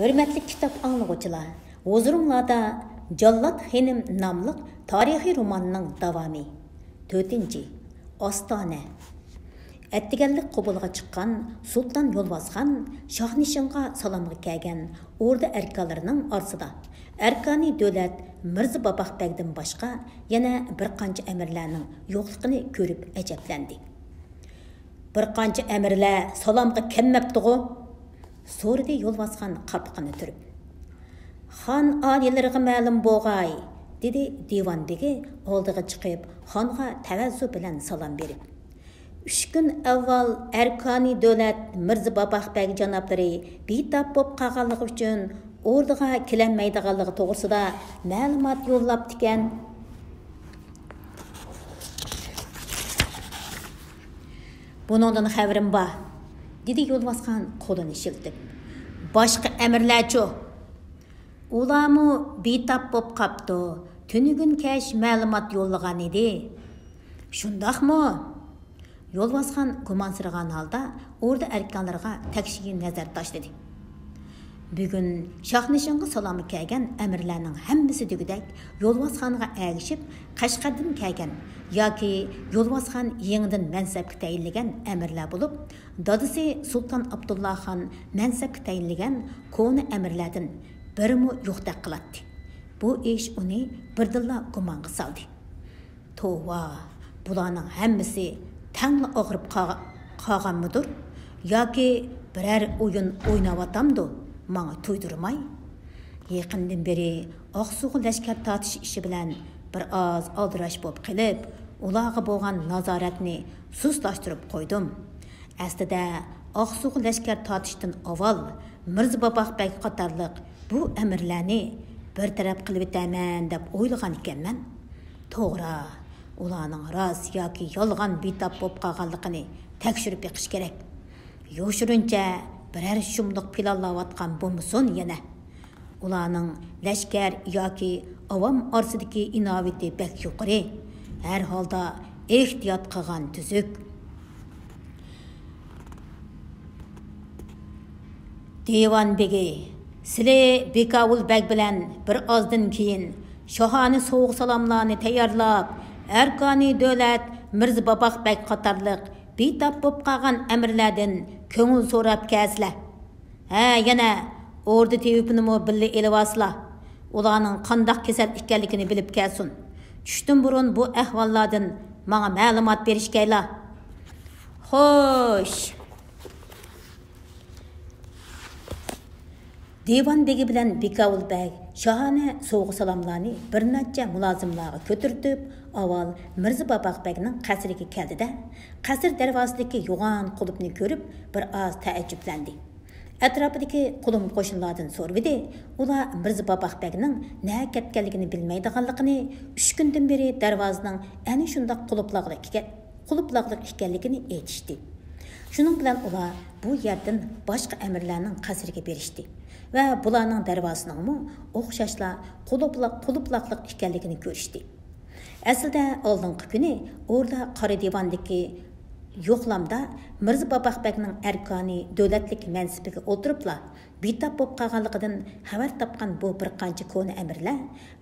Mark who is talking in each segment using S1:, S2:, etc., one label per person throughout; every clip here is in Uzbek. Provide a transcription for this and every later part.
S1: Hürmetli kitap anlıqçılar, huzurunlarda Jallat Xenim namlıq tarihi romanının davamı. 4. Ostona. Әттігәлік құбылға шыққан Sultan Yolvazxan Şahnişinға salamға кәген орда әркаларының арсыда. Әркани дөләт Mirza Babaqbeg'dən başqa yana bir qancha əmirlərinin yoxluğunu görüb əcəbləndi. Bir qancha əmirlər salamğa kelməpdiğu? Sordi Yolvazxan qapqını türüb. Xan alilərə məlum boğay, dedi divandagi oldiga chiqib, xonga tavazzu bilan salom berib. 3 gün avval Erkani dövlət Mirza Babaqbeg janoblari betap bo'lib qolganligi uchun ordaga kelinmaydiganligi to'g'risida ma'lumot yo'llabdi ekan. Buningdan xabarim bor, dedi Yolvazxan qo'lini shiltib. Boshqa amirlarchi? Ularmu betap bo'lib qopdi. Tunigun kash ma'lumot yo'llagan edi. Shundaqmi? Yolvazxan gumansiragan holda orda erkanlarga tekshigi nazar tashladı. Bugun Şahnişinga salomga kelgan amirlarning hammasi degudek Yolvazxonga ergishib Qashqardan kelgan yoki Yolvazxon yangidan mansabga tayinlagan amirlar bo'lib, dadasi Sultan Abdullaxon mansabga tayinlagan ko'ni amirlardan birimi yo'qdek qiladi. Bu ish uni birdilla gumonga soldi. Tova, bularning hammasi tangli og'rib qolganmidir yoki biror o'yin o'ynayotamdi, menga to'ydirmay. Yaqindan beri Oqsuv lashkar tortish ishi bilan bir oz aldirash bo'lib qilib, ularga bo'lgan nazoratni sustlashtirib qo'ydim. Aslida Oqsuv lashkar tortishdan avval Mirza Babaqbeg qatorliq bu amirlarni bir taraf qilib o'taman deb o'ylagan ekanman. To'g'ri, ularning rost yoki yolg'on betap bo'lib qolganligini tekshirib beqish kerak. Yo'shirincha biror shumliq planlayotgan bo'lmasin yana. Ularning lashkar yoki avam orasidagi inovati bek yuqori. Har holda ehtiyot qilgan tuzuk. Divan begi, sizlar Bekavul beg bilan bir ozdan keyin shohona so'g' salomlarni tayyorlab, Erkani dövlət Mirza Babaqbeg qatorliq betap bo'lib qolgan amirlardan ko'ngil so'rab kelsizlar. Yana orda tevipinimi billa elivasizlar. Ularning qandoq kasal ekanligini bilib kelsin. Tushdan burun bu ahvollardan menga ma'lumot berishgaylar. Xo'sh. Divan begi bilan Bekavul beg shohona so'g'i salomlarni bir necha mulozimlarga ko'tirtib, avval Mirza Babaqbegning qasriga keldi-da, qasr darvozasidagi yo'g'on qulupni ko'rib, bir oz taajjublandi. Atrofidagi qulum qo'shinlardan so'radi. Ular Mirza Babaqbegning nega ketganligini bilmaydiganligini, 3 kundan beri darvozaning ana shunday quluplaqliq ekanligini aytishdi. Shuning bilan ular bu yerdan boshqa amirlarning qasriga berishdi. Ve bularning darvozasining o'xshashla quluplaqliq ekanligini ko'rishdi. Aslida oldingi kuni orada Qora divandagi yo'qlamda Mirza Babaqbegning Erkani davlatlik mansibiga o'tiribla betap bo'lib qolganligidan xabar topgan bu bir qancha ko'ni amirlar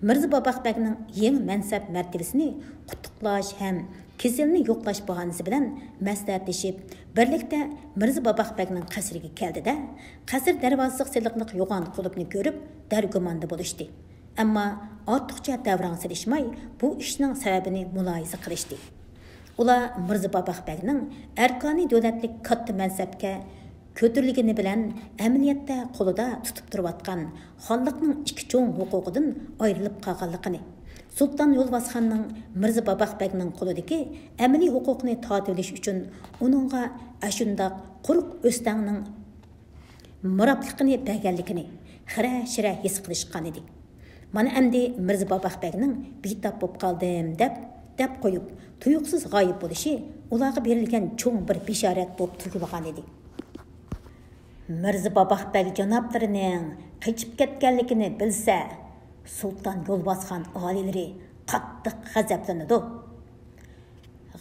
S1: Mirza Babaqbegning yangi mansab martabasini qutlaqlash ham kesilni yo'qlash bahanasi bilan maslahatlashib birlikda Mirza Babaqbegning qasriga keldi-da, qasr darvozasiga siliqliq yo'g'on qulupni ko'rib dargumanda bo'lishdi. Ammo ortiqcha davron silishmay bu ishning sababini muloyiza qilishdi. Ular Mirza Babaqbegning Erkani davlatlik katta mansabga ko'tarilgani bilan amaliyotda qo'lida tutib turayotgan xonliqning ikki cho'ng huquqidan ayrilib qolganligini, Sultan Yolvazxonning Mirza Babaqbegning qo'lidagi amaliy huquqni tortilish uchun uningga ashundaq quruq o'stangning murabbiqini berganligini xira-shira his qilishgan edi. Mana endi Mirza Babaqbegning betap bo'lib qoldim deb qo'yib, tuyuqsiz g'oyib bo'lishi ularga berilgan cho'ng bir bishorat bo'lib tuyulgan edi. Mirza Babaqbeg janoblarining qochib ketganligini bilsa, Sultan Yolvazxon oliylari qattiq g'azablanadi.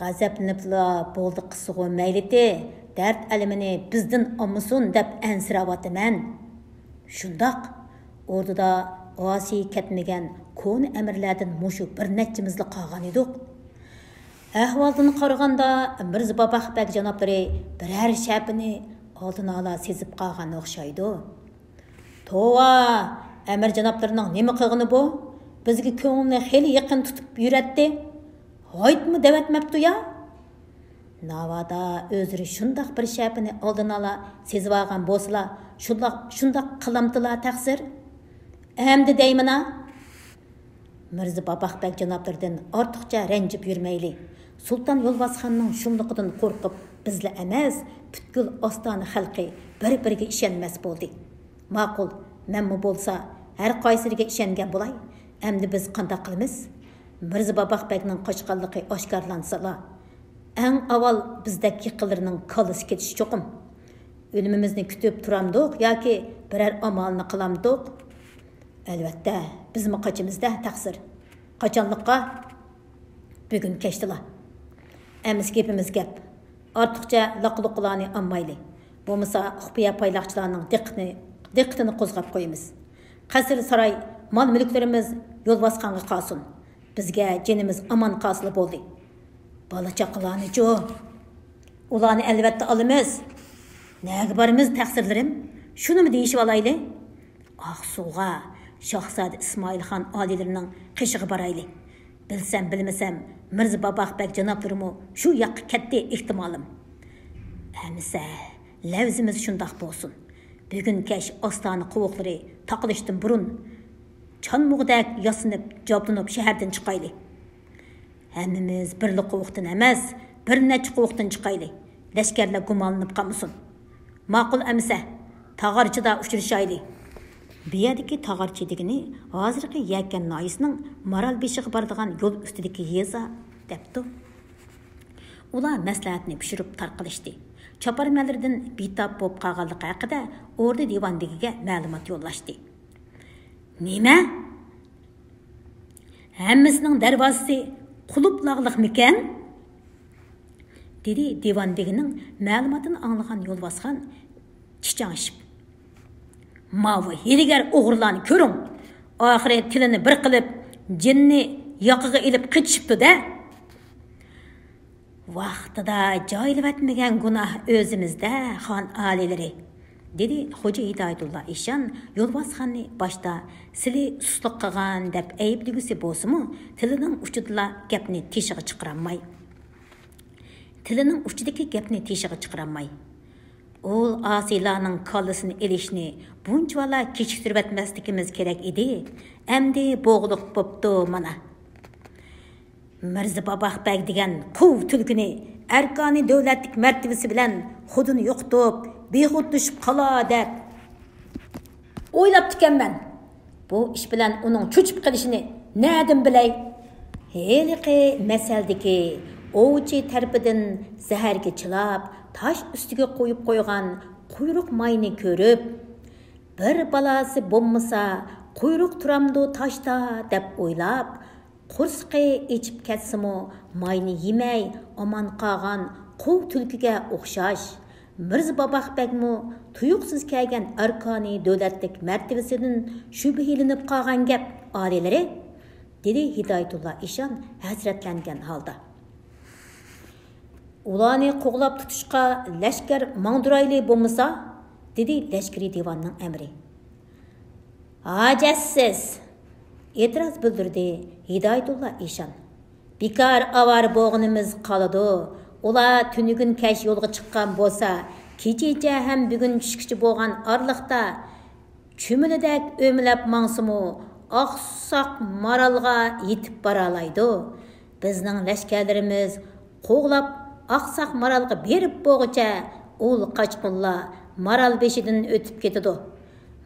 S1: G'azablanibla bo'ldi qisg'u mayliti, dard alamini bizdan olmasin deb ansiravatıman. Şundaq, orada Asiya ketmegen konu əmirlərdən muşu bir neçimizli qalğan edik. Əhvaldan qaraganda Mirza Babaqbək canablari birər şəpini aldın ala sezib qalğan oxşaydı. Tova, əmir canablarının nemi qılğını bu? Bizgi köңülni xeli yaqin tutub yürətdi. Haytmı devetmeptu ya? Navada özürü şundaq bir şəpini aldın ala sezib alğan bolsala, şundaq qılamdılar təqsir. Əmdi deymina? Mirza Babaqbək canablardan artıqca rəncib yürməyli. Sultan Yolbasxanның şunluqıdan qorqub bizlə əməz, bütkül Ostana xalqi bir-biriga işenməs boldi. Maqul, mənmi bolsa, hər qaysiriga işengen bolay. Əmdi biz qandaq qılımız? Mirza Babaqbəkning qochqanlıqı oshkorlansala, ən avval bizdək yıqılırının kalısı ketiş çoxum. Ölümümüzni kütüb turamdıq, yoki birər amalını qılamdıq. Əlbəttə, bizmi qaçımızda təqsir. Qaçanlıqqa bugün keçdila. Əmiz gepimiz gep. Artıqca laqılıqlarını anmaylı. Bo'lmasa xufiya paylaqchilarning diqqatini qo'zg'ab qo'yamiz. Qasr saroy, mol mulklarimiz yo'l bosqanga qolsin. Bizga jinimiz omon qolsin bo'ldi. Bola chaqalarni-chu. Ularni albatta olamiz. Nega borimiz taqsirlarim? Shunimi deyishib olayli? Aqsuga Şahzade İsmailxon olilarining qishig'i borayli. Bilsam bilmasam Mirza Babaqbək janoblarimi shu yoqqa ketdi ehtimalim. Әмісә, ләвзіміз шындақ болсын. Бүгін кәш Ostana қуықлары тақылыштың бұрын. Чан мұғдәк ясынып, жабдынып шәһәрден чықайлы. Әміміз бірлі қуықтың әмәз, бір нәчі қуықтың чықайлы. Ләшкерлі гумалынып қамысын. Мақыл әмісә, тағарчыда ұшырышайлы. Бiyadiki tağarçı degini hazırki Yəkkən nayısının Maral beşiği bardığan yol üstüdeki yeza deptu. Ular məsləhətini pişirib tarqılışdı. Çaparmələrdən bitap bob qağallığı haqida orada divan begiga məlumat yollaşdı. Nima? Həmməsinin dərvazısı quluplaqlıq mikən? Dedi divan beginin məlumatını anlığan Yolbasxan çiçanışıb. Mavi hiligar oğurlarını körün. Ahiret tilini bir qilib, jinni yoqiga ilib qıçıptı da. Vaqtida joyilib etmegen günah özümüzde xan alileri. Dedi Hoca Hidayetullah İşan Yolbasxanni başta sili susluq qilgan deb ayıpligisi bolsa-mu, tilining uchidila gapni teshig'i chiqaramay. Tilining uchidagi gapni teshig'i chiqaramay. Ol asilarning kallasini elishni bunchalar kechiktirib etmasligimiz kerak edi. Endi bo'g'liq bo'pti mana. Mirza Babaqbək degan quv tulkini arkoni davlatlik martabasi bilan xudini yo'qitib, behudlashib qala deb o'ylabdikanman. Bu ish bilan uning cho'chib qilishini na'dim bilay. Heliqi masaldagi ovchi tarafidan zaharga chilab, taş üstüge qo'yib qo'ygan quyruq mayni ko'rib, bir balasi bo'lmasa quyruq turamdi tashda deb o'ylab, qursiqi ichib ketsimi mayni yemay omon qolgan quv tulkiga o'xshash. Mirza Babaqbəkmi tuyuqsiz kelgan arkoni davlatlik martabasidan shubhilanib qolgan gap olilari, dedi Hidayetullah İşan hazratlangan holda. Ularni qo'g'lab tutishga lashkar mangdurayli bo'lmasa, dedi lashkari divanning amri. Ajassiz, e'tiroz bildirdi Hidayetullah İşan. Bekar avar bo'g'inimiz qoladi. Ular tunigun kash yo'lga chiqqan bo'lsa, kechicha ham bugun tushkichi bo'lgan orliqda chumilidak o'milab mangsimi oqsoq maralga yetib bora oladi. Bizning lashkarlarimiz qo'g'lab Aqsaq maralga berib bo'g'icha ul qaçqunlar maral beshidan o'tib ketadi.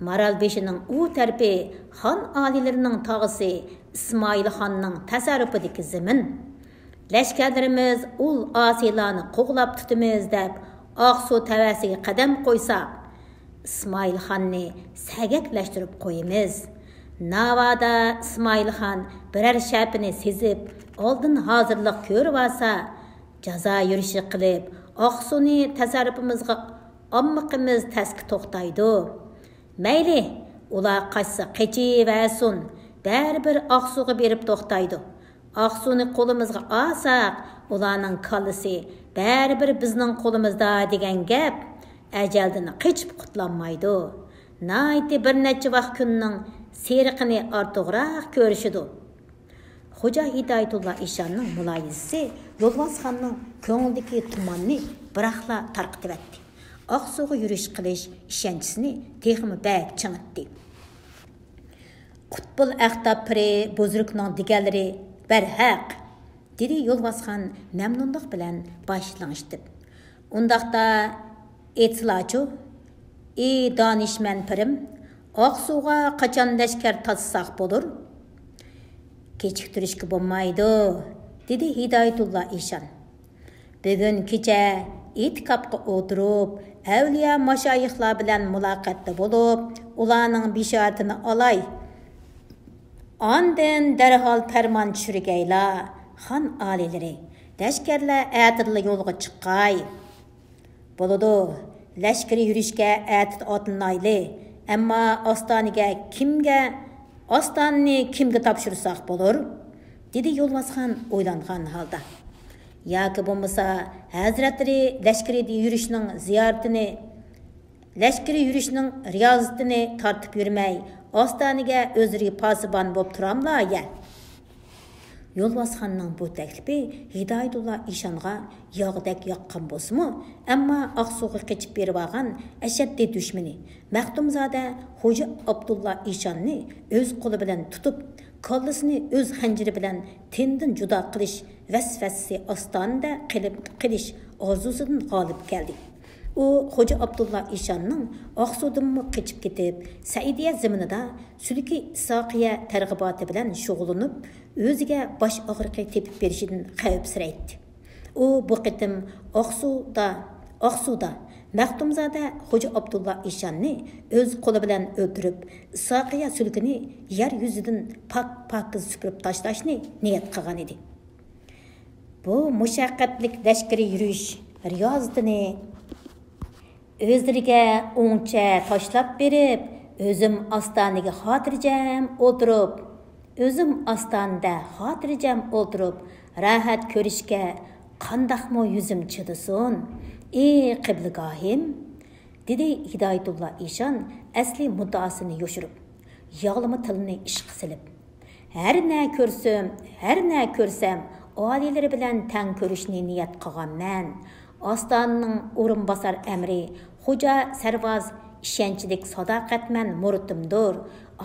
S1: Maral beshining u tarpi xon olilarining tog'isi İsmailxonning tasarrufidagi zamin. Lashkarlarimiz ul asilarni qo'g'lab tutimiz deb Aqsu tavasiga qadam qo'ysa, İsmailxonni sagaklashtirib qo'yamiz. Navada İsmailxon birer shapini sezib, oldin hozirlik ko'rib olsa, jazo yurishi qilib, Aqsuni tasarrufimizga ommaqimiz taski to'xtaydi. Mayli, ular qaçsa qaçıversin. Bərabər Aqsuga berib to'xtaydi. Aqsuni qo'limizga olsak, ularning kallasi bərabər bizning qo'limizda degan gap ajaldan qochib qutlanmaydi. Nayti bir necha vaqt kunning seriqini ortiqroq ko'rishidi. Xo'ja Hidoyatullo Eshonning muloyizasi Yo'lbosxonning ko'nglidagi tumanni biroqla tarqitibdi. Aqsuga yurish qilish ishonchisini texmi bak chingitdi. Qutbul Aqtab piri buzrukning deganlari barhaq, dedi Yo'lbosxon mamnunlik bilan boshlang'ishdi. Undaqda aytsalarchu, ey donishmand pirim, Aqsuga qachon lashkar tatsak bo'lur? Kechiktirishga bo'lmaydi, dedi Hidoyatullo Eshon. Bugun kecha itikobga o'tirib, avliyo mashoyixlar bilan muloqotda bo'lib, ularning bishoratini olay. Ondan darhol farmon tushirgaylar, xon oliylari, lashkarlar atidli yo'lga chiqqay. Bo'ladi, lashkari yurishga atid otlanayli, ammo ostonni kimga topshirsak bo'lur? Dedi Yo'lbosxon o'ylangan holda. Yoki bo'lmasa, hazratlari lashkari yurishning riyozatini tortib yurmay, ostoniga o'zlari posibon bo'lib turamlar ya. Yo'lbosxonning bu taklifi Hidoyatullo Eshonga yog'dak yoqqan bo'lsa-mu, ammo Aqsuga qochib berib olgan ashaddiy dushmani Maxtumzoda Xo'ja Abdulla Eshonni o'z qo'li bilan tutib, kollasini o'z xanjiri bilan tendin judo qilish vasvasasi ostonda qilish orzusidan g'olib keldi. U Xo'ja Abdulla Eshonning Aqsudan qochib ketib, Saidiya zaminida Sulki Isoqiya targ'iboti bilan shug'ullanib, o'ziga bosh og'riqi tepib berishidan xavfsiraydi. U bu qitim Aqsuda Maxtumzoda Xo'ja Abdulla Eshonni o'z qo'li bilan o'ldirib, Isoqiya sulkini yer yuzidan pak-pakiz supurib tashlashni niyat qilgan edi. Bu mushaqqatlik lashkari yurish riyozatini o'zlariga o'ngcha tashlab berib, o'zim ostoniga xotirjam o'tirib, rahat ko'rishga qandaqmo yuzim chidasin, ey qiblagohim, dedi Hidoyatullo Eshon asli muddaosini yoshirib, yog'lama tilini ishqa silib. Har na ko'rsam, oliylari bilan tang ko'rishni niyat qilganman. Ostonning o'rinbosar amri Xo'ja Sarvoz ishonchlik sadoqatman muritimdir.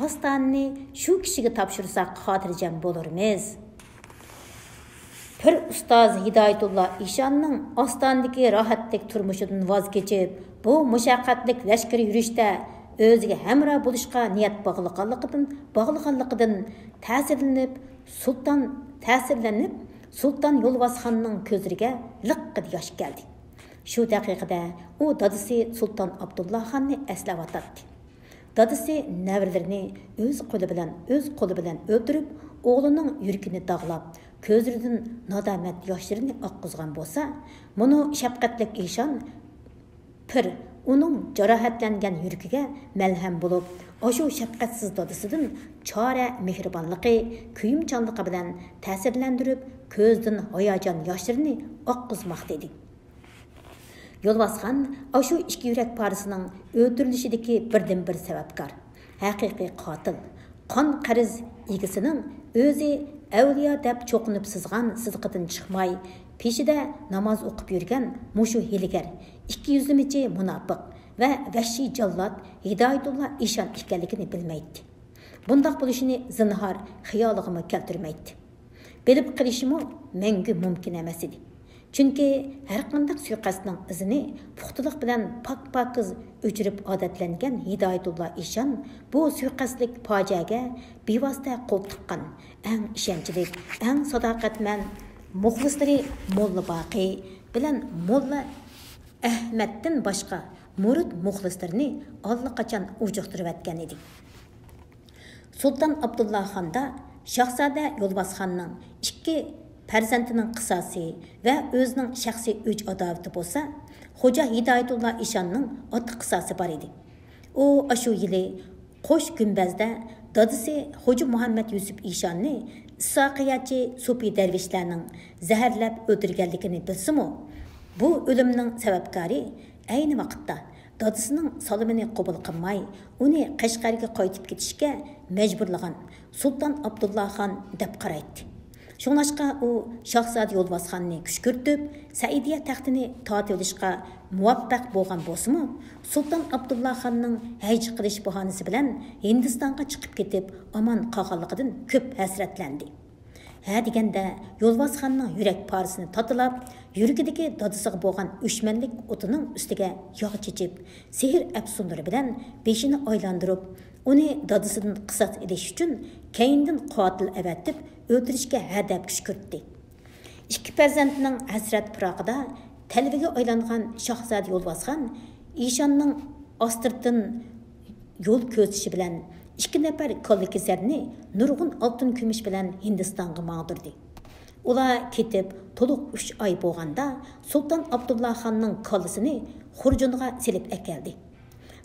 S1: Ostonni shu kishiga topshirsak xotirjam bo'lurmiz. Pir ustoz Hidoyatullo Eshonning ostondagi rohatlik turmushidan voz kechib, bu mushaqqatlik lashkari yurishda o'ziga hamroh bo'lishga niyat bog'liqligidan ta'sirlanib, Sulton Yo'lbosxonning ko'zlariga liqqid yosh keldi. Shu daqiqada u dadisi Sulton Abdullaxonni eslayotdi. Dadisi navrilarini o'z qo'li bilan o'ldirib, o'g'lining yuragini dog'lab, ko'zlaridan nadomat yoshlarini oqqizgan bo'lsa, buni shafqatlik Eshon pir uning jarohatlangan yuragiga malham bo'lib, o'sha shafqatsiz dadisidan chora mehribonligi, kuyimchanligi bilan ta'sirlantirib, ko'zdan hayajon yoshlarini oqqizmoqda edi. Yo'lbosxon o'sha ikki yurak parisining o'ldirilishidagi birdan-bir sababkor, haqiqiy qotil, qon qariz egisining o'zi avliyo deb cho'qinib sizgan sidqidan chiqmay, peshida namoz o'qib yurgan mushu hiligar, 200-michi munofiq va vahshiy jallod Hidoyatullo Eshon ekanligini bilmaydi. Bundaq bo'lishini zinhor xiyoliga keltirmaydi. Bilib qilishimi menga mumkin emas edi. Chunki har qanday suiqasdning izini puxtalik bilan pak-pakiz o'chirib odatlangan Hidoyatullo Eshon bu suiqasdlik fojiaga bevosita qo'l tiqqan, eng ishonchli, eng sadoqatman muxlislari Molla Boqiy bilan Molla Ahmaddan boshqa murid muxlislarini allaqachon ujuqtirib atgan edi. Sulton Abdullaxonda Shahzoda Yo'lbosxonning ikki farzandining qisosi va o'zining shaxsiy o'ch adovati bo'lsa, Xo'ja Hidoyatullo Eshonning ota qisosi bor edi. u aşu yili Qo'sh Gumbazda dadisi Xo'ja Muhammad Yusuf Ishonni Isoqiyatchi Sufi dervishlarning zaharlab o'ldirganligini bilsa-mu, bu o'limning sababkori ayni vaqtda dadisining salimini qabul qilmay, uni Qashqarga qaytib ketishga majburlagan Sulton Abdullah Xon deb qaraydi. Şoňlaşqa u Şahzada Yolbasxanny küşkürtüp, Saidiya taxtini tatib olishga muvaffaq bolgan bolsa-mu, Sultan Abdullah Xonning haj qilish bahanasi bilan Hindistonga chiqib ketib, aman qolganligidan ko'p hasratlendi. Ha deganda Yolbasxanning yurak parasini tatilab, yuragidagi dadisiga bo'lgan o'shmanlik o'tining ustiga yog' chechib, sehr afsunlari bilan beshini aylantirib, uni dadisidan qisas edish uchun keyindan qotil avatib o'ldirishga hadab küşkürtdi. İki farzandining hasrat pirog'ida talvaga aylangan Shahzada Yolbasxon Ishonning ostirdan yo'l ko'zishi bilan ikki nafar kollekizarni nurg'un oltin kumush bilan Hindistonga mağdurdi. Ular ketib to'liq 3 oy bo'lganda Sulton Abdullah Xonning kollasini Xurjunga silib akeldi.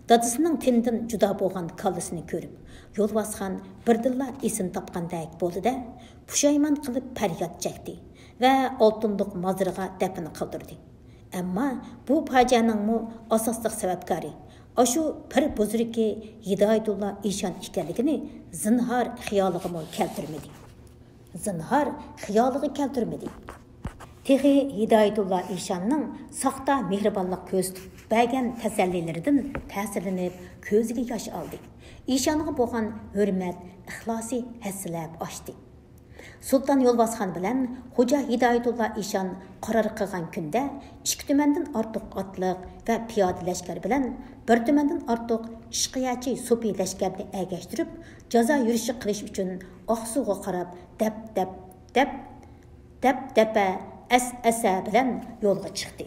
S1: Dadisining tenidan juda bo'lgan kollasini ko'rib, Yolbasxon birdilla esin topgandek bo'ldi-da, pushaymon qilib faryod chekdi va oltinliq mozoriga dafn qildirdi. Ammo bu fojianing asosliq sababkori Aşu pir buzurki Hidayatullah Ishon ekanligini zinhor xiyoliga keltirmedi. Tehi Hidayatullah Ishonning saxta mehribonlik ko'rsatib bergan tasallilaridan ta'sirlanib ko'ziga yosh oldi. Ishonga bo'lgan hurmat, ixlosi hasilab oshdi. Sultan Yolbasxon bilan Xo'ja Hidayatullah Ishon qaror qilgan kunda 2 tumandan ortiq otliq va piyoda lashkar bilan 1 tumandan ortiq ishqiyachi Sufi lashkarni agashtirib, jazo yurishi qilish uchun Oqsuga qarab dap as bilan yo'lga chiqdi.